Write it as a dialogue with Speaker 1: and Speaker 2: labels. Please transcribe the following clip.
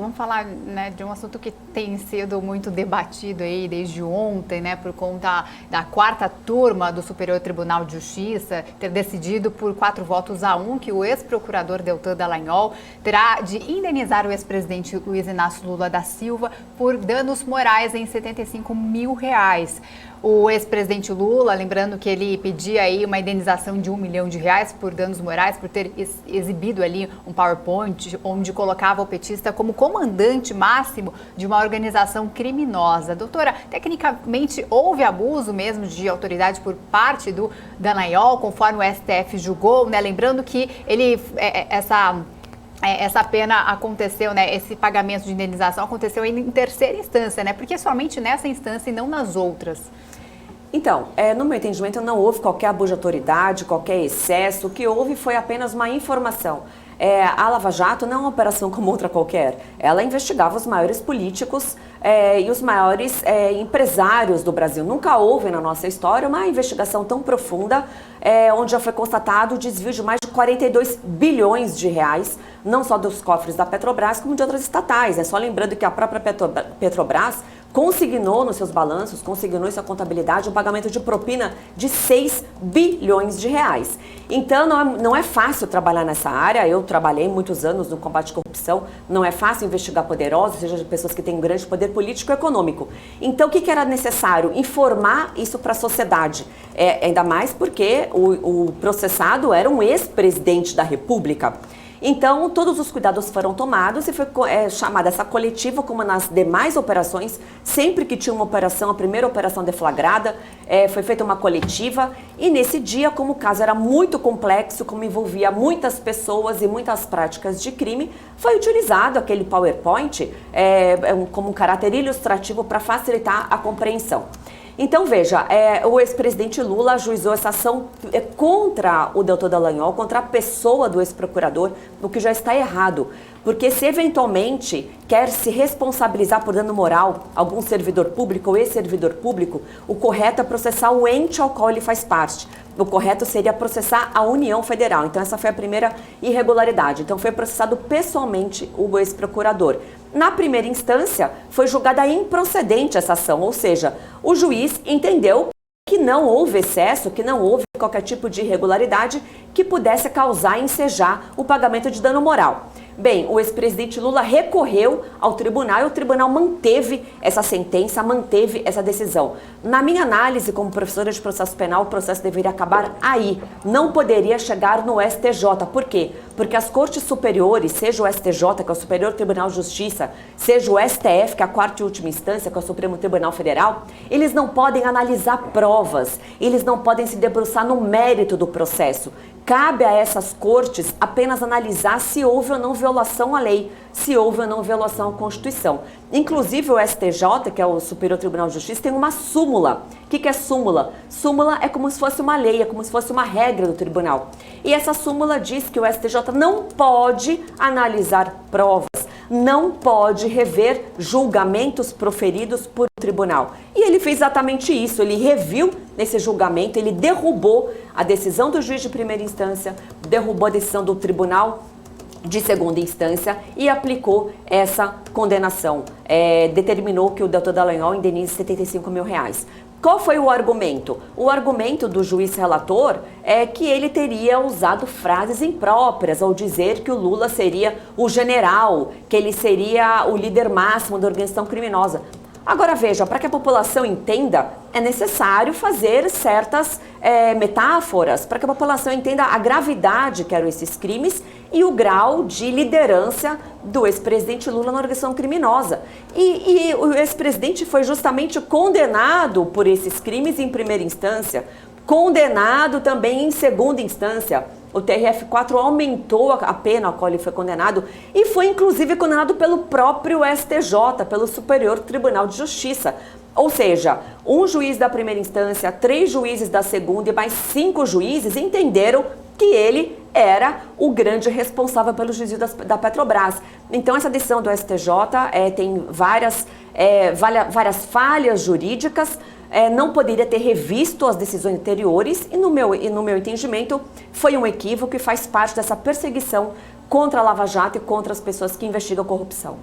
Speaker 1: vamos falar, né, de um assunto que tem sido muito debatido aí desde ontem, né, por conta da quarta turma do Superior Tribunal de Justiça ter decidido por 4 votos a 1 que o ex-procurador Deltan Dallagnol terá de indenizar o ex-presidente Luiz Inácio Lula da Silva por danos morais em R$75 mil. O ex-presidente Lula, lembrando que ele pedia aí uma indenização de R$1 milhão por danos morais, por ter exibido ali um PowerPoint onde colocava o petista como comandante máximo de uma organização criminosa. Doutora, tecnicamente houve abuso mesmo de autoridade por parte do Dallagnol, conforme o STF julgou, né? Lembrando que ele, essa pena aconteceu, né? Esse pagamento de indenização aconteceu em terceira instância, né? Porque somente nessa instância e não nas outras.
Speaker 2: Então, no meu entendimento, não houve qualquer abuso de autoridade, qualquer excesso. O que houve foi apenas uma informação. A Lava Jato não é uma operação como outra qualquer. Ela investigava os maiores políticos e os maiores empresários do Brasil. Nunca houve na nossa história uma investigação tão profunda, onde já foi constatado o desvio de mais de R$42 bilhões, não só dos cofres da Petrobras, como de outras estatais. Só lembrando que a própria Petrobras consignou nos seus balanços, consignou em sua contabilidade um pagamento de propina de R$6 bilhões. Então não é fácil trabalhar nessa área. Eu trabalhei muitos anos no combate à corrupção. Não é fácil investigar poderosos, seja de pessoas que têm um grande poder político e econômico. Então o que era necessário? Informar isso para a sociedade. Ainda mais porque o processado era um ex-presidente da República. Então, todos os cuidados foram tomados e foi chamada essa coletiva, como nas demais operações. Sempre que tinha uma operação, a primeira operação deflagrada, foi feita uma coletiva. E nesse dia, como o caso era muito complexo, como envolvia muitas pessoas e muitas práticas de crime, foi utilizado aquele PowerPoint como um caráter ilustrativo para facilitar a compreensão. Então, veja, o ex-presidente Lula ajuizou essa ação contra o Deltan Dallagnol, contra a pessoa do ex-procurador, o que já está errado. Porque se eventualmente quer se responsabilizar por dano moral algum servidor público ou ex-servidor público, o correto é processar o ente ao qual ele faz parte. O correto seria processar a União Federal. Então essa foi a primeira irregularidade. Então foi processado pessoalmente o ex-procurador. Na primeira instância, foi julgada improcedente essa ação, ou seja, o juiz entendeu que não houve excesso, que não houve qualquer tipo de irregularidade que pudesse causar e ensejar o pagamento de dano moral. Bem, o ex-presidente Lula recorreu ao tribunal e o tribunal manteve essa sentença, manteve essa decisão. Na minha análise, como professora de processo penal, o processo deveria acabar aí. Não poderia chegar no STJ. Por quê? Porque as cortes superiores, seja o STJ, que é o Superior Tribunal de Justiça, seja o STF, que é a quarta e última instância, que é o Supremo Tribunal Federal, eles não podem analisar provas, eles não podem se debruçar no mérito do processo. Cabe a essas cortes apenas analisar se houve ou não violação à lei, se houve ou não violação à Constituição. Inclusive o STJ, que é o Superior Tribunal de Justiça, tem uma súmula. O que é súmula? Súmula é como se fosse uma lei, é como se fosse uma regra do tribunal. E essa súmula diz que o STJ não pode analisar provas, não pode rever julgamentos proferidos por tribunal. E ele fez exatamente isso, ele reviu nesse julgamento, ele derrubou a decisão do juiz de primeira instância, derrubou a decisão do tribunal de segunda instância e aplicou essa condenação. Determinou que o Deltan Dallagnol indenize R$75 mil. Qual foi o argumento? O argumento do juiz relator é que ele teria usado frases impróprias ao dizer que o Lula seria o general, que ele seria o líder máximo da organização criminosa. Agora veja, para que a população entenda, é necessário fazer certas metáforas, para que a população entenda a gravidade que eram esses crimes e o grau de liderança do ex-presidente Lula na organização criminosa. E o ex-presidente foi justamente condenado por esses crimes em primeira instância, condenado também em segunda instância. O TRF4 aumentou a pena a qual ele foi condenado e foi inclusive condenado pelo próprio STJ, pelo Superior Tribunal de Justiça. Ou seja, um juiz da primeira instância, 3 juízes da segunda e mais 5 juízes entenderam que ele era o grande responsável pelo desvio da Petrobras. Então essa decisão do STJ tem várias falhas jurídicas, não poderia ter revisto as decisões anteriores e no meu entendimento foi um equívoco e faz parte dessa perseguição contra a Lava Jato e contra as pessoas que investigam a corrupção.